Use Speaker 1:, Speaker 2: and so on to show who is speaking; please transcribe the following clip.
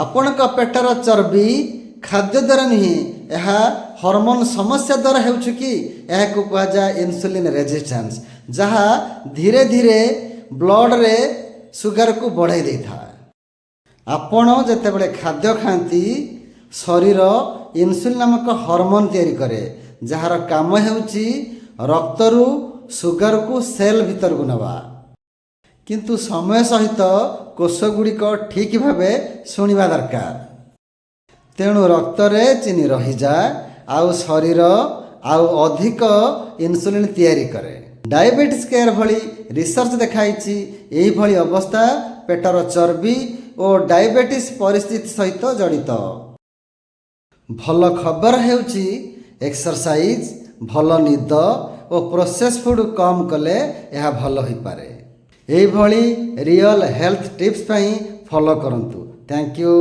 Speaker 1: ଆପଣଙ୍କ ପେଟର ଚର୍ବି ଖାଦ୍ୟ ଦ୍ୱାରା ନୁହେଁ, ଏହା ହର୍ମୋନ୍ ସମସ୍ୟା ଦ୍ୱାରା ହେଉଛି କି? ଏହାକୁ କୁହାଯାଏ ଇନ୍ସୁଲିନ୍ ରେଜିଷ୍ଟାନ୍ସ, ଯାହା ଧୀରେ ଧୀରେ ବ୍ଲଡ଼ରେ ସୁଗାରକୁ ବଢ଼ାଇ ଦେଇଥାଏ। ଆପଣ ଯେତେବେଳେ ଖାଦ୍ୟ ଖାଆନ୍ତି, ଶରୀର ଇନ୍ସୁଲିନ୍ ନାମକ ହର୍ମୋନ୍ ତିଆରି କରେ, ଯାହାର କାମ ହେଉଛି ରକ୍ତରୁ ସୁଗାରକୁ ସେଲ୍ ଭିତରକୁ ନେବା। କିନ୍ତୁ ସମୟ ସହିତ କୋଷ ଗୁଡ଼ିକ ଠିକ୍ ଭାବେ ଶୁଣିବା ଦରକାର। ତେଣୁ ରକ୍ତରେ ଚିନି ରହିଯାଏ ଆଉ ଶରୀର ଆଉ ଅଧିକ ଇନ୍ସୁଲିନ୍ ତିଆରି କରେ। ଡାଇବେଟିସ୍ କେୟାର ଭଳି ରିସର୍ଚ୍ଚ ଦେଖାଇଛି ଏହିଭଳି ଅବସ୍ଥା ପେଟର ଚର୍ବି ଓ ଡାଇବେଟିସ୍ ପରିସ୍ଥିତି ସହିତ ଜଡ଼ିତ। ଭଲ ଖବର ହେଉଛି ଏକ୍ସରସାଇଜ୍, ଭଲ ନିଦ ଓ ପ୍ରୋସେସ୍ ଫୁଡ୍ କମ୍ କଲେ ଏହା ଭଲ ହୋଇପାରେ। ଏହିଭଳି ରିଅଲ୍ ହେଲ୍ଥ ଟିପ୍ସ ପାଇଁ ଫଲୋ କରନ୍ତୁ। Thank you.